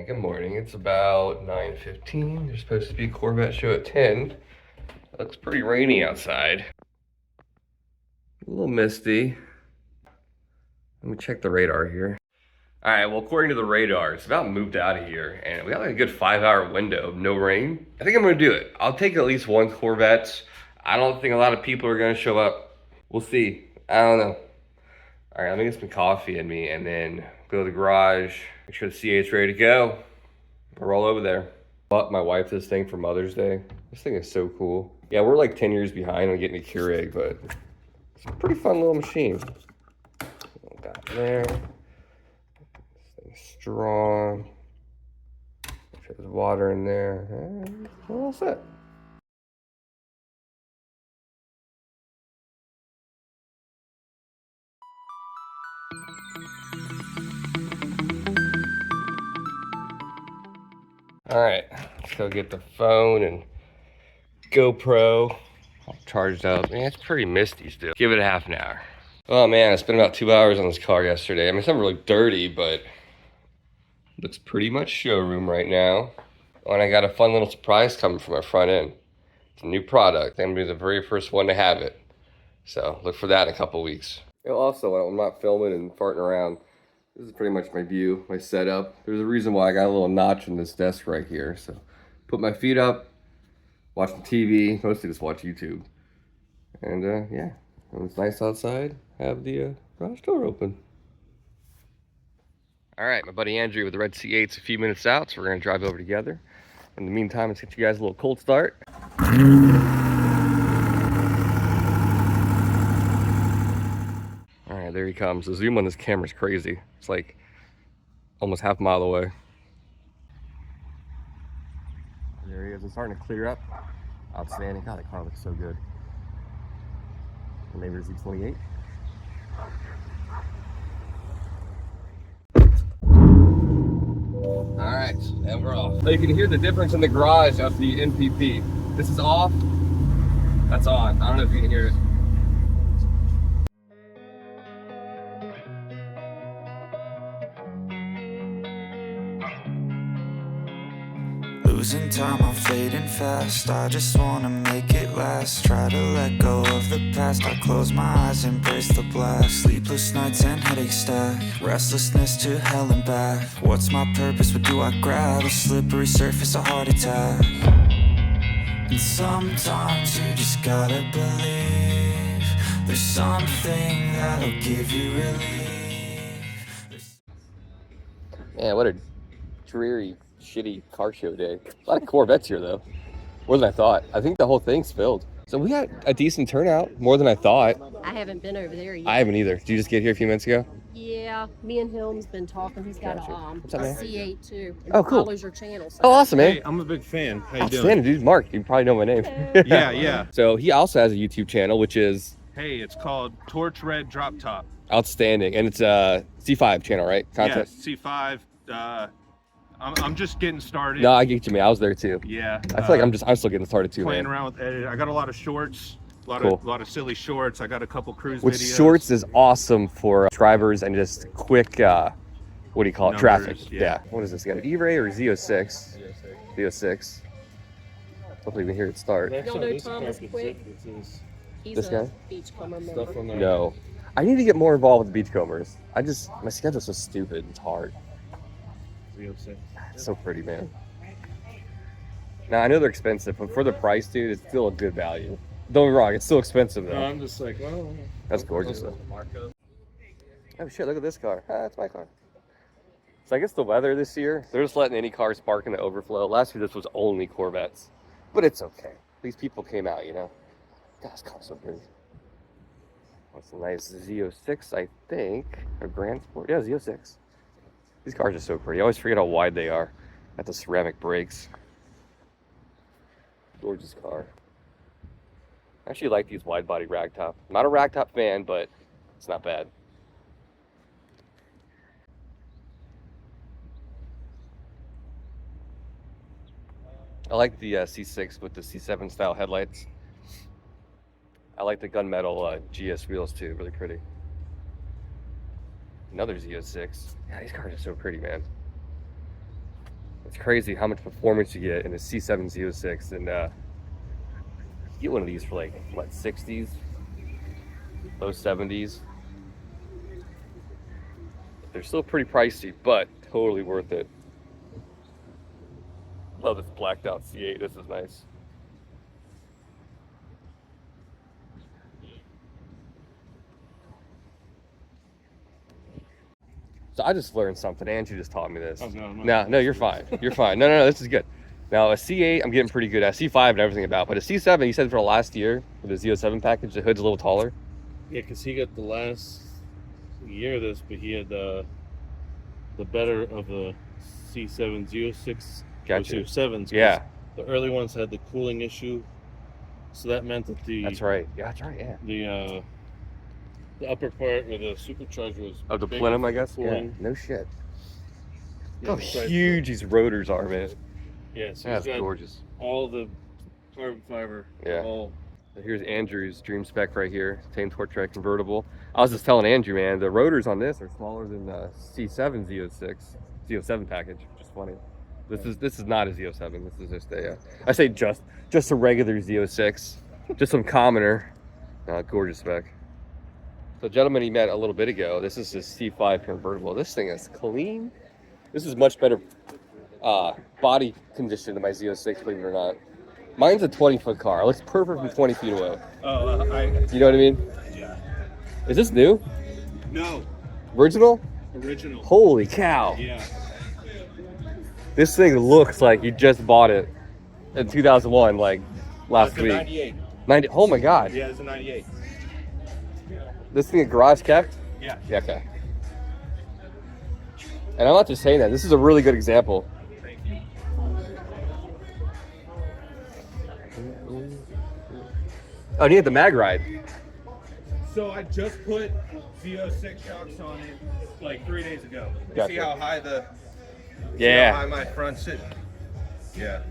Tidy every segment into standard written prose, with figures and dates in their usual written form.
Alright, good morning. It's about 9:15. There's supposed to be a Corvette show at 10. It looks pretty rainy outside. A little misty. Let me check the radar here. Alright, well, according to the radar, it's about moved out of here, and we got like a good 5-hour window of no rain. I think I'm gonna do it. I'll take at least one Corvette. I don't think a lot of people are gonna show up. We'll see. I don't know. Alright, let me get some coffee in me and then go to the garage, make sure the C8's ready to go. I'll roll over there. Bought my wife this thing for Mother's Day. This thing is so cool. Yeah, we're like 10 years behind on getting a Keurig, but it's a pretty fun little machine. Got there. This thing's strong. There's water in there. And we're all set. All right, let's go get the phone and GoPro all charged up. Man, it's pretty misty still. Give it a half an hour. Oh man, I spent about 2 hours on this car yesterday. I mean, it's not really dirty, but looks pretty much showroom right now. Oh, and I got a fun little surprise coming from my front end. It's a new product. I'm gonna be the very first one to have it. So look for that in a couple weeks. Also, when I'm not filming and farting around, this is pretty much my view, my setup. There's a reason why I got a little notch in this desk right here. So put my feet up, watch the TV, mostly just watch YouTube. And yeah, when it's nice outside, have the garage door open. All right, my buddy Andrew with the red C8's a few minutes out, so we're gonna drive over together. In the meantime, let's get you guys a little cold start. All right, there he comes. The zoom on this camera is crazy. It's like almost half a mile away. There he is. It's starting to clear up. Outstanding. God, that car looks so good. Neighbor Z28. All right, and we're off. So you can hear the difference in the garage of the NPP. This is off. That's on. I don't know if you can hear it. Losing time, I'm fading fast. I just wanna make it last. Try to let go of the past. I close my eyes, embrace the blast. Sleepless nights and headaches stack. Restlessness to hell and back. What's my purpose? What do I grab? A slippery surface, a heart attack. And sometimes you just gotta believe there's something that'll give you relief. Man, what a dreary, shitty car show day. A lot of Corvettes here though. More than I thought. I think the whole thing's filled. So we had a decent turnout, more than I thought. I haven't been over there yet. I haven't either. Did you just get here a few minutes ago? Yeah, me and Hilm's been talking. He's got Gotcha. a What's up, man? C8 too. And Oh, cool. Follows your channel. So. Oh, awesome, man. Hey, I'm a big fan. How you doing? Outstanding, dude. Mark, you probably know my name. Yeah. So he also has a YouTube channel, which is Hey, it's called Torch Red Drop Top. outstanding. And it's a C5 channel, right? Content? Yeah, C5. I'm just getting started. No, I get you, man. I was there too. Yeah. I feel like I'm still getting started too, playing man. around with edit. I got a lot of shorts, a Cool. lot of silly shorts. I got a couple cruise Which videos. shorts is awesome for drivers and just quick, what do you call it? Numbers, Traffic. yeah. What is this? You got an E-Ray or Z06? Z06. Hopefully we can hear it start. Y'all know Thomas Quick? He's This a guy? beachcomber member. No. I need to get more involved with beachcombers. My schedule's so stupid. It's hard. It's so pretty, man. Now, I know they're expensive, but for the price, dude, it's still a good value. Don't get me wrong, it's still expensive, though. No, I'm just like, well. That's gorgeous, though. Oh, shit, look at this car. Ah, that's my car. So I guess the weather this year, they're just letting any cars park in the overflow. Last year, this was only Corvettes. But it's okay. These people came out, you know. God, this car's so pretty. What's a nice Z06, I think. Or Grand Sport. Yeah, Z06. These cars are so pretty. I always forget how wide they are. Got the ceramic brakes. Gorgeous car. I actually like these wide body ragtop. I'm not a ragtop fan, but it's not bad. I like the C6 with the C7 style headlights. I like the gunmetal GS wheels too, really pretty. Another Z06. Yeah, these cars are so pretty, man. It's crazy how much performance you get in a C7 Z06, and you get one of these for like what, 60s, low 70s. They're still pretty pricey, but totally worth it. Love this blacked out C8. This is nice. So I just learned something. Andrew just taught me this. Oh, no, No, you're fine. You're fine. No, this is good. Now, a C8, I'm getting pretty good at. C5 and everything about. But a Z07, you said for the last year, with the Z07 package, the hood's a little taller. Yeah, because he got the last year of this, but he had the better of the C7 Z06. Gotcha. Z07s. Yeah. The early ones had the cooling issue. So that meant that That's right. Yeah, that's right, yeah. The upper part where the supercharger was Of the bigger plenum, I for guess? Yeah. cooling. No shit. Yeah, How that's right. huge these rotors are, man. Yeah, so That's he's got gorgeous. all the carbon fiber. Yeah. All So here's Andrew's dream spec right here. Tame torque track convertible. I was just telling Andrew, man, the rotors on this are smaller than the C7 Z07 package, which is funny. This is not a Z07. This is just a I say just a regular Z06, just some commoner. Gorgeous spec. So gentleman he met a little bit ago, this is his C5 convertible. This thing is clean. This is much better body condition than my Z06, believe it or not. Mine's a 20-foot car. It looks perfect from 20 feet away. You know what I mean? Yeah. Is this new? No. Original? Original. Holy cow. Yeah. This thing looks like you just bought it in 2001, like last It's a week. 98. 90. Oh my God. Yeah, it's a 98. This thing a garage kept? Yeah. Yeah, okay. And I'm not just saying that. This is a really good example. Thank you. Oh, you had the mag ride. So I just put Z06 shocks on it like 3 days ago. You Gotcha. see how high Yeah. how high my front's sitting? Yeah.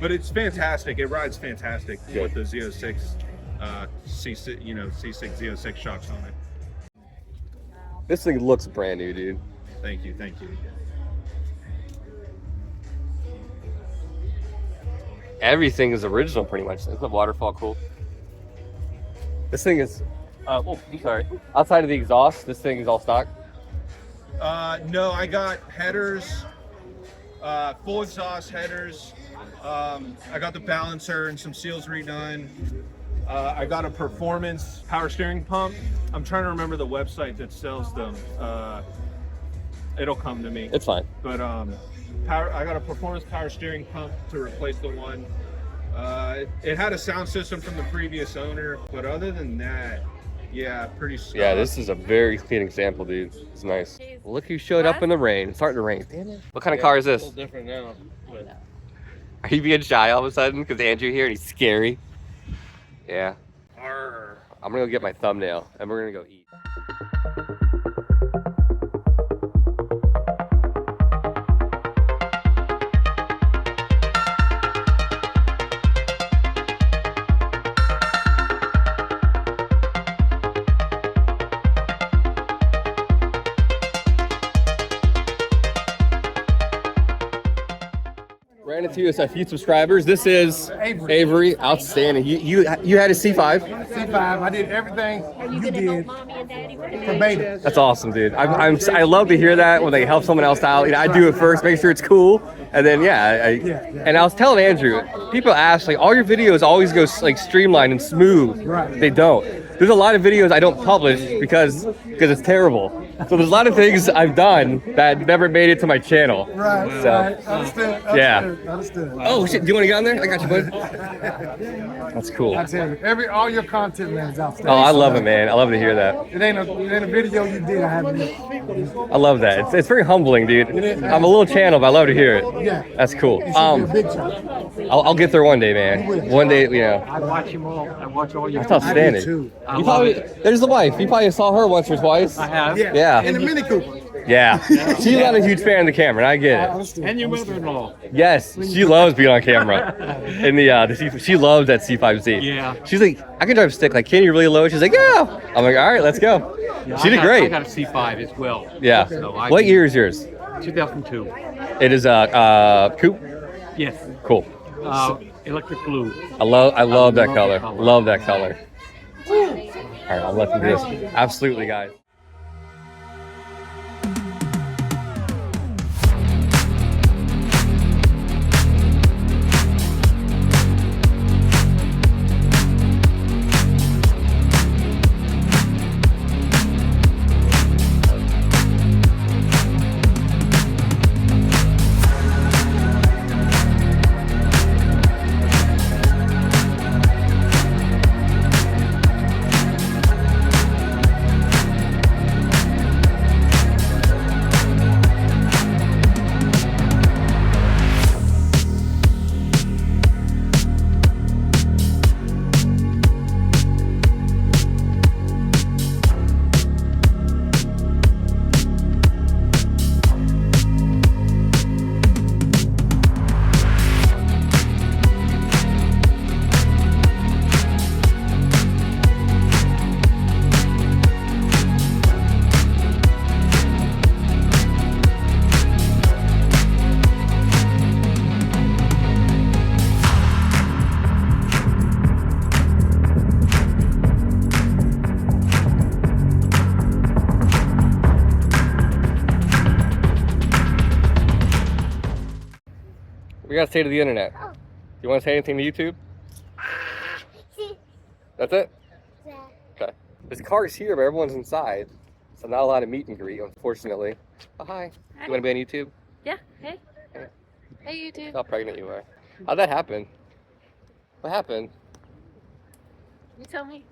But it's fantastic. It rides fantastic Good. with the Z06 C6, C6 Z06 shocks on it. This thing looks brand new, dude. Thank you. Everything is original, pretty much. Isn't the waterfall cool? This thing is. Oh, I'm sorry. Outside of the exhaust, this thing is all stock. No, I got headers, full exhaust headers. I got the balancer and some seals redone. I got a performance power steering pump. I'm trying to remember the website that sells them. It'll come to me. It's fine. But I got a performance power steering pump to replace the one. It had a sound system from the previous owner, but other than that, yeah, pretty stock. Yeah, this is a very clean example, dude. It's nice. Well, look who showed up in the rain. It's starting to rain. Damn it. What kind of car is a this? little different now. But Are you being shy all of a sudden because Andrew here and he's scary? Yeah. Arr. I'm gonna go get my thumbnail and we're gonna go eat. Ran into a few subscribers. This is Avery. Outstanding. You had a C5. C5, I did everything Are you you gonna did help mommy and daddy with it? verbatim. That's awesome, dude. I love to hear that when they help someone else out. You know, I do it first, make sure it's cool, and then and I was telling Andrew, people ask like, all your videos always go like streamlined and smooth. Right. They don't. There's a lot of videos I don't publish because it's terrible. So there's a lot of things I've done that never made it to my channel. Right, So, right. Understood. yeah. Understood. Oh shit! Do you want to get on there? I got you, bud. That's cool. I tell you, all your content, man, is outstanding. Oh, I love it, man. I love to hear that. It ain't a video you did. I haven't. I love that. It's very humbling, dude. I'm a little channel, but I love to hear it. Yeah. That's cool. It should be a big channel. I'll get there one day, man. One day, you know. I watch them all. I watch all your. That's outstanding. too. You probably there's the wife. You probably saw her once or twice. I have. Yeah. In the Mini Cooper. Yeah. She's not a huge fan of the camera, and I get it. Understood. And your mother-in-law. Yes, she loves being on camera. And she loves that C5Z. Yeah. She's like, I can drive stick. Like, can you really low? She's like, yeah. I'm like, all right, let's go. Yeah, She did I great. got a C5 as well. Yeah. So What year is yours? 2002. It is a coupe. Yes. Cool. Electric blue. I love that love color. the color. Love that color. All right, I'll let them do this. Absolutely, guys. We gotta say to the internet. You want to say anything to YouTube? That's it? Okay. This car is here, but everyone's inside. So not a lot of meet and greet, unfortunately. Oh, hi. You want to be on YouTube? Yeah. Hey. Hey, YouTube. How pregnant you are. How'd that happen? What happened? You tell me.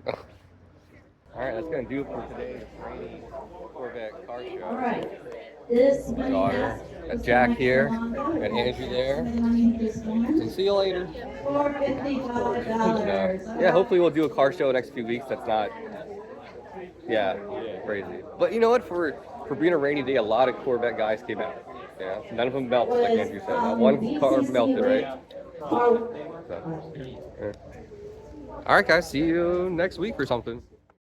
Alright, that's gonna do it for today's rainy Corvette car show. All right. This My daughter. Got Jack here. Got Andrew there. And see you later. $455. Yeah, hopefully we'll do a car show next few weeks. That's not, yeah, crazy. But you know what? For being a rainy day, a lot of Corvette guys came out. Yeah, none of them melted, like Andrew said. Not one car melted, right? So, yeah. All right, guys. See you next week or something.